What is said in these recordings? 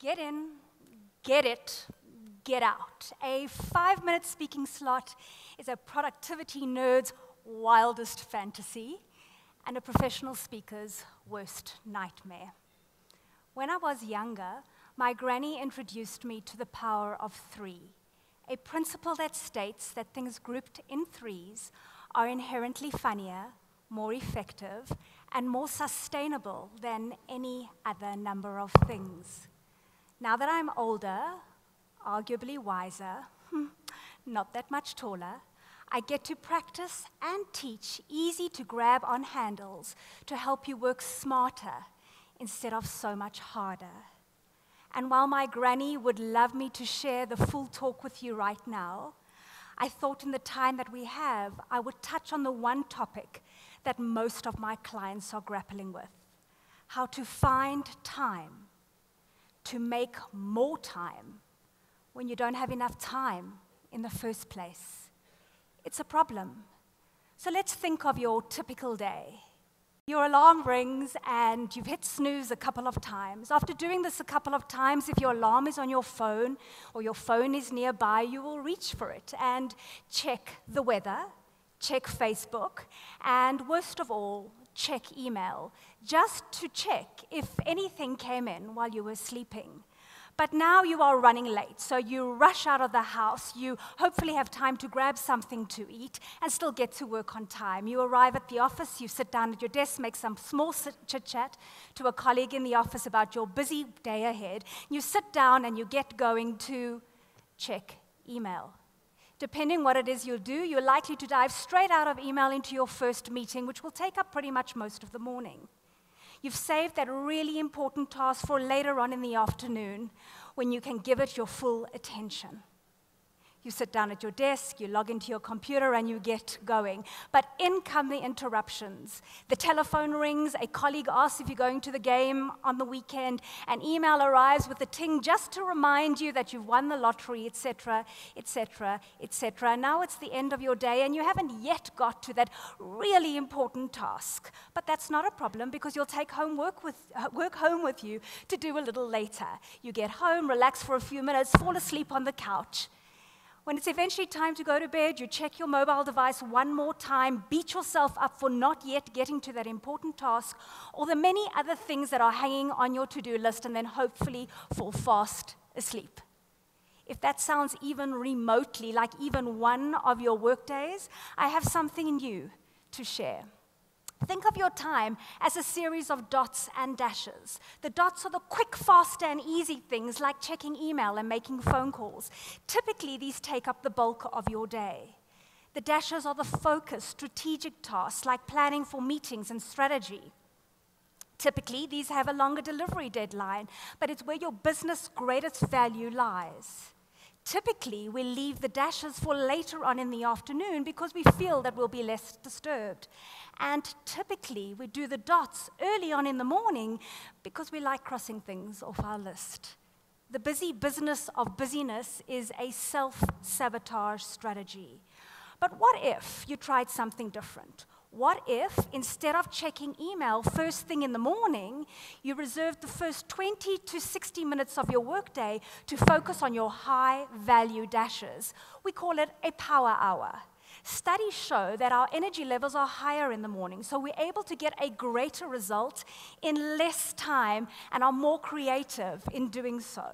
Get in, get it, get out. A 5-minute speaking slot is a productivity nerd's wildest fantasy and a professional speaker's worst nightmare. When I was younger, my granny introduced me to the power of 3, a principle that states that things grouped in 3s are inherently funnier, more effective, and more sustainable than any other number of things. Now that I'm older, arguably wiser, not that much taller, I get to practice and teach easy-to-grab on handles to help you work smarter instead of so much harder. And while my granny would love me to share the full talk with you right now, I thought in the time that we have, I would touch on the one topic that most of my clients are grappling with: how to find time, to make more time when you don't have enough time in the first place. It's a problem. So let's think of your typical day. Your alarm rings and you've hit snooze a couple of times. After doing this a couple of times, if your alarm is on your phone or your phone is nearby, you will reach for it and check the weather, check Facebook, and worst of all, check email, just to check if anything came in while you were sleeping. But now you are running late, so you rush out of the house. You hopefully have time to grab something to eat and still get to work on time. You arrive at the office, you sit down at your desk, make some small chit-chat to a colleague in the office about your busy day ahead. You sit down and you get going to check email. Depending what it is you'll do, you're likely to dive straight out of email into your first meeting, which will take up pretty much most of the morning. You've saved that really important task for later on in the afternoon when you can give it your full attention. You sit down at your desk, you log into your computer, and you get going. But in come the interruptions. The telephone rings, a colleague asks if you're going to the game on the weekend, an email arrives with a ting just to remind you that you've won the lottery, etc., etc., etc. Now it's the end of your day, and you haven't yet got to that really important task. But that's not a problem, because you'll take work home with you to do a little later. You get home, relax for a few minutes, fall asleep on the couch. When it's eventually time to go to bed, you check your mobile device one more time, beat yourself up for not yet getting to that important task, or the many other things that are hanging on your to-do list, and then hopefully fall fast asleep. If that sounds even remotely like even one of your work days, I have something new to share. Think of your time as a series of dots and dashes. The dots are the quick, fast, and easy things like checking email and making phone calls. Typically, these take up the bulk of your day. The dashes are the focused, strategic tasks like planning for meetings and strategy. Typically, these have a longer delivery deadline, but it's where your business' greatest value lies. Typically, we leave the dashes for later on in the afternoon because we feel that we'll be less disturbed. And typically, we do the dots early on in the morning because we like crossing things off our list. The busy business of busyness is a self-sabotage strategy. But what if you tried something different? What if, instead of checking email first thing in the morning, you reserved the first 20 to 60 minutes of your workday to focus on your high-value dashes? We call it a power hour. Studies show that our energy levels are higher in the morning, so we're able to get a greater result in less time and are more creative in doing so.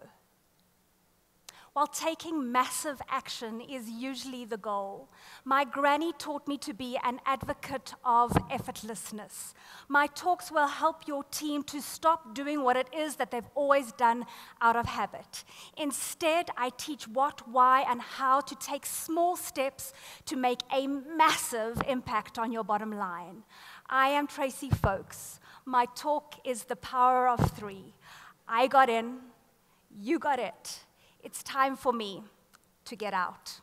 While taking massive action is usually the goal, my granny taught me to be an advocate of effortlessness. My talks will help your team to stop doing what it is that they've always done out of habit. Instead, I teach what, why, and how to take small steps to make a massive impact on your bottom line. I am Tracey Foulkes. My talk is the power of 3. I got in, you got it. It's time for me to get out.